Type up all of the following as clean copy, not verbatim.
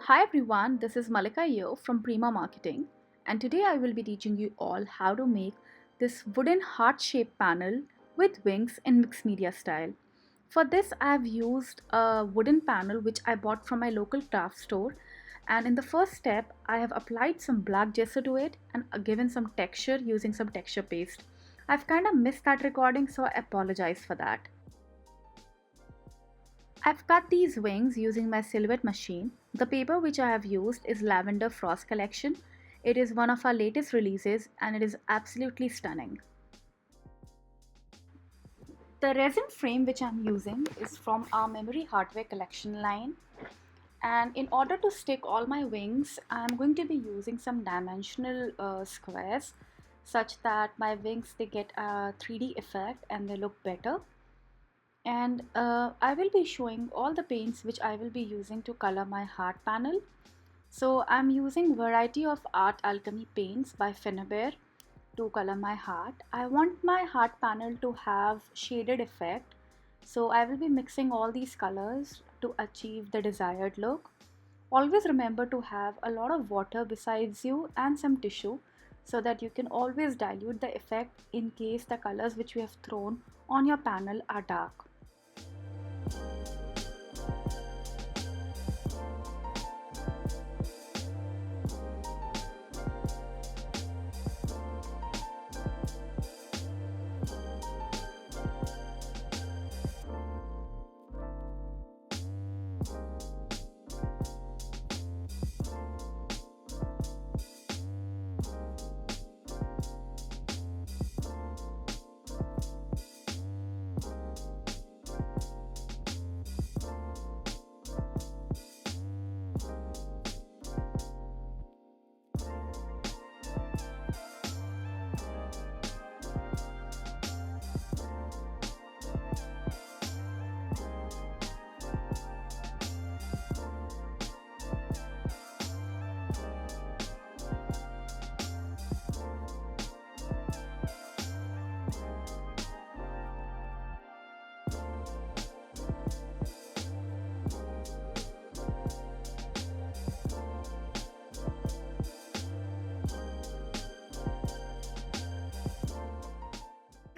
Hi everyone, this is Mallika here from Prima Marketing, and today I will be teaching you all how to make this wooden heart-shaped panel with wings in mixed media style. For this I have used a wooden panel which I bought from my local craft store, and in the first step I have applied some black gesso to it and given some texture using some texture paste. I've kind of missed that recording, so I apologize for that. I've cut these wings using my silhouette machine. The paper which I have used is Lavender Frost Collection. It is one of our latest releases and it is absolutely stunning. The resin frame which I'm using is from our Memory Hardware collection line. And in order to stick all my wings, I'm going to be using some dimensional squares such that my wings they get a 3D effect and they look better. And I will be showing all the paints which I will be using to color my heart panel. So I'm using variety of art alchemy paints by Finnabair to color my heart. I want my heart panel to have shaded effect, so I will be mixing all these colors to achieve the desired look. Always remember to have a lot of water besides you and some tissue so that you can always dilute the effect in case the colors which you have thrown on your panel are dark.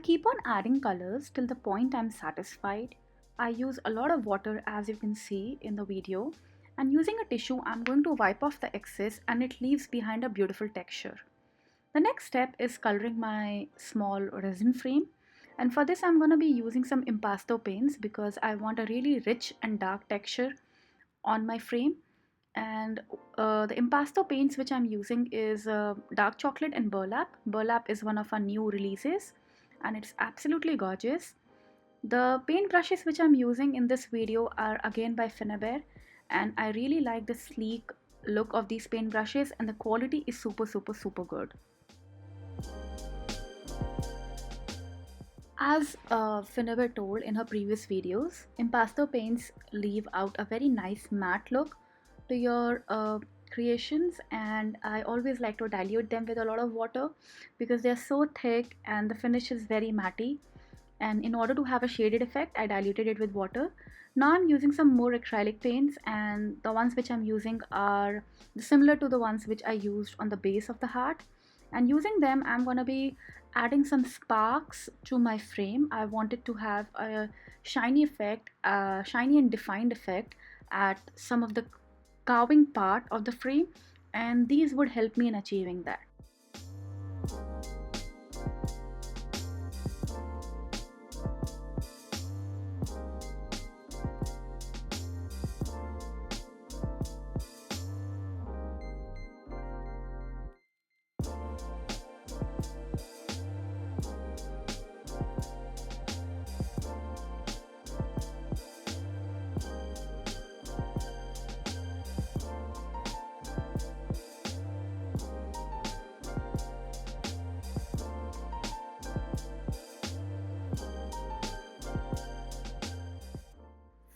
Keep on adding colors till the point I'm satisfied. I use a lot of water as you can see in the video, and using a tissue I'm going to wipe off the excess and it leaves behind a beautiful texture. The next step is coloring my small resin frame, and for this I'm going to be using some Impasto paints because I want a really rich and dark texture on my frame. And the Impasto paints which I'm using is dark chocolate and burlap. Burlap is one of our new releases and it's absolutely gorgeous. The paint brushes which I'm using in this video are again by Finnabair, and I really like the sleek look of these paint brushes and the quality is super good. As Finnabair told in her previous videos, Impasto paints leave out a very nice matte look to your creations, and I always like to dilute them with a lot of water because they're so thick and the finish is very matte, and in order to have a shaded effect I diluted it with water. Now I'm using some more acrylic paints, and the ones which I'm using are similar to the ones which I used on the base of the heart, and using them I'm going to be adding some sparks to my frame. I wanted to have a shiny effect, a shiny and defined effect at some of the carving part of the frame, and these would help me in achieving that.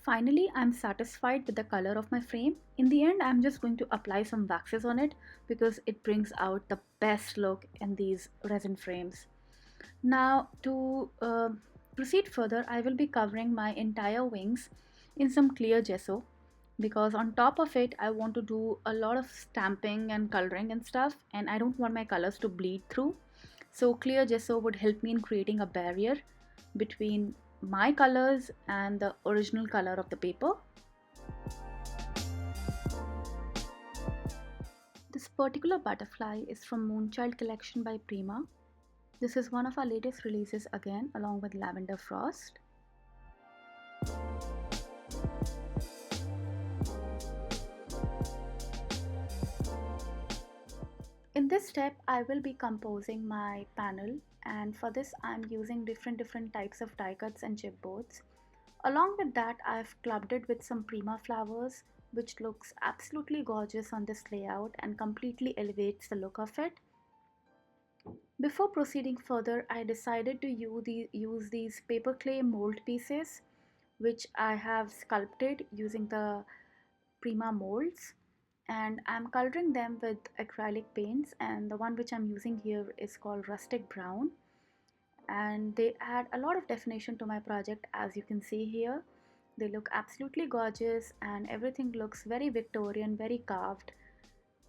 Finally, I'm satisfied with the color of my frame. In the end, I'm just going to apply some waxes on it because it brings out the best look in these resin frames. Now to proceed further, I will be covering my entire wings in some clear gesso. because on top of it I want to do a lot of stamping and coloring and stuff, and I don't want my colors to bleed through. So clear gesso would help me in creating a barrier between my colors and the original color of the paper. This particular butterfly is from Moonchild collection by Prima. This is one of our latest releases again, along with Lavender Frost. In this step, I will be composing my panel, and for this I'm using different types of die cuts and chipboards. Along with that, I've clubbed it with some Prima flowers, which looks absolutely gorgeous on this layout and completely elevates the look of it. Before proceeding further, I decided to use these paper clay mold pieces, which I have sculpted using the Prima molds, and I'm coloring them with acrylic paints, and the one which I'm using here is called Rustic Brown, and they add a lot of definition to my project. As you can see here, they look absolutely gorgeous and everything looks very Victorian, very carved.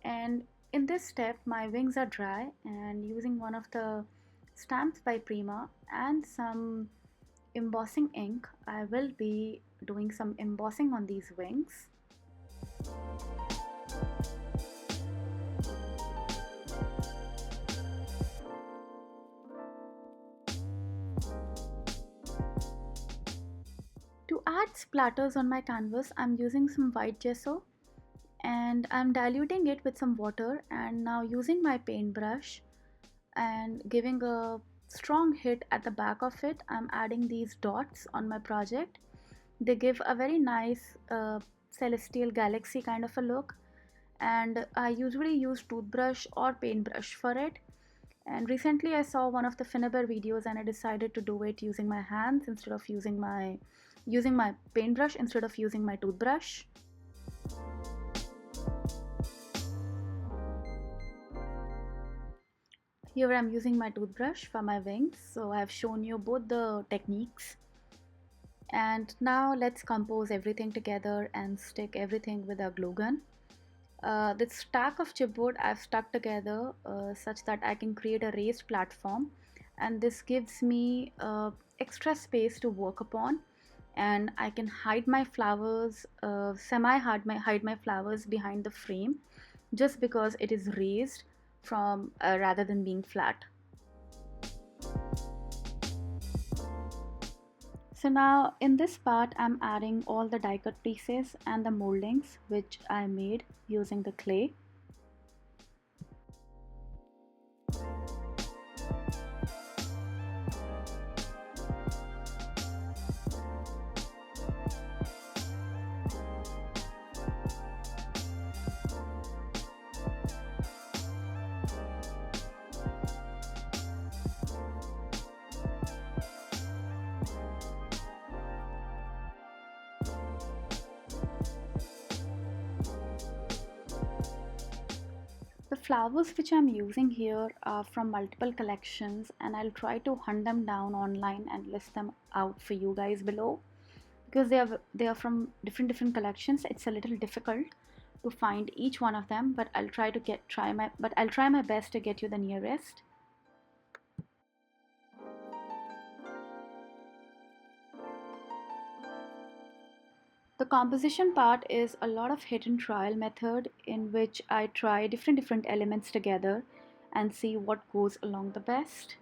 And in this step my wings are dry, and using one of the stamps by Prima and some embossing ink, I will be doing some embossing on these wings. To add splatters on my canvas, I'm using some white gesso and I'm diluting it with some water, and now using my paintbrush and giving a strong hit at the back of it, I'm adding these dots on my project. They give a very nice celestial galaxy kind of a look, and I usually use toothbrush or paintbrush for it. And recently I saw one of the Finnabair videos and I decided to do it using my hands instead of using my paintbrush instead of using my toothbrush. Here I'm using my toothbrush for my wings, so I've shown you both the techniques. And now let's compose everything together and stick everything with a glue gun. This stack of chipboard I've stuck together such that I can create a raised platform, and this gives me extra space to work upon, and I can hide my flowers, hide my flowers behind the frame just because it is raised from rather than being flat. So now in this part I'm adding all the die cut pieces and the moldings which I made using the clay. The flowers which I'm using here are from multiple collections, and I'll try to hunt them down online and list them out for you guys below, because they are from different collections. It's a little difficult to find each one of them, but I'll try my best to get you the nearest. The composition part is a lot of hit and trial method in which I try different elements together and see what goes along the best.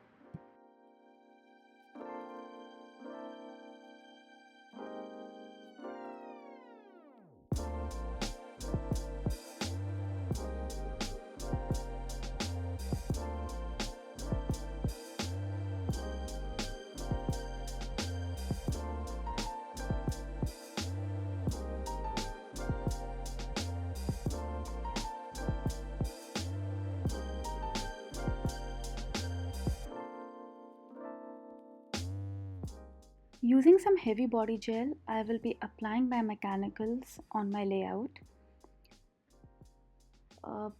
Using some heavy body gel, I will be applying my mechanicals on my layout.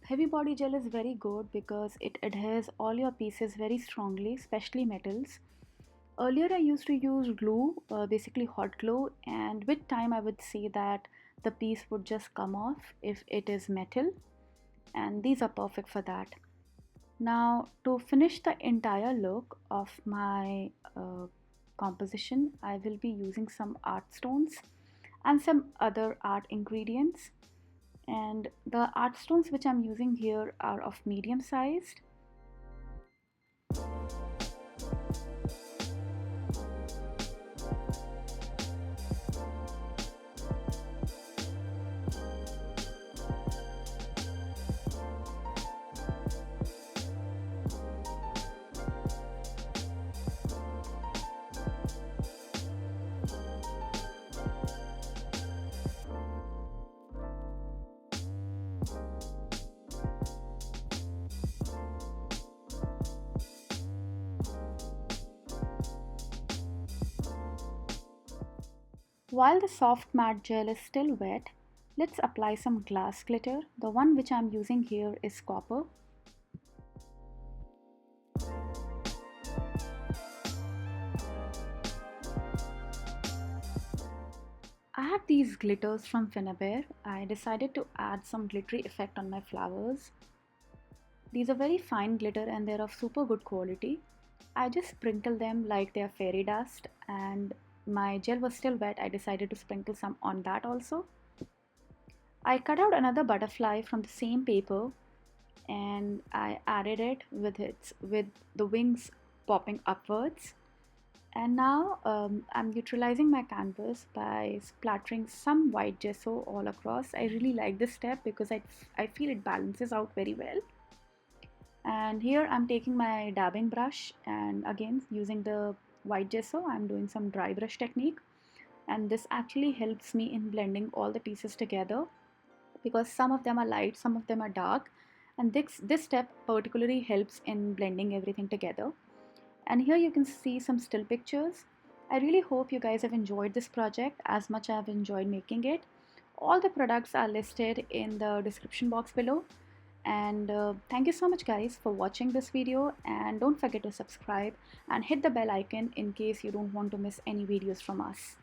Heavy body gel is very good because it adheres all your pieces very strongly, especially metals. Earlier I used to use glue, basically hot glue, and with time I would see that the piece would just come off if it is metal, and these are perfect for that. Now to finish the entire look of my composition, I will be using some art stones and some other art ingredients. And the art stones which I'm using here are of medium sized. While the soft matte gel is still wet, let's apply some glass glitter. The one which I'm using here is copper. I have these glitters from Finnabair. I decided to add some glittery effect on my flowers. These are very fine glitter and they're of super good quality. I just sprinkle them like they are fairy dust, and my gel was still wet. I decided to sprinkle some on that also. I cut out another butterfly from the same paper and I added it with the wings popping upwards. And now I'm neutralizing my canvas by splattering some white gesso all across. I really like this step because I feel it balances out very well. And here I'm taking my dabbing brush and again using the white gesso, I'm doing some dry brush technique. And this actually helps me in blending all the pieces together because some of them are light, some of them are dark. And this step particularly helps in blending everything together. And here you can see some still pictures. I really hope you guys have enjoyed this project as much as I've enjoyed making it. All the products are listed in the description box below. And thank you so much guys for watching this video, and don't forget to subscribe and hit the bell icon in case you don't want to miss any videos from us.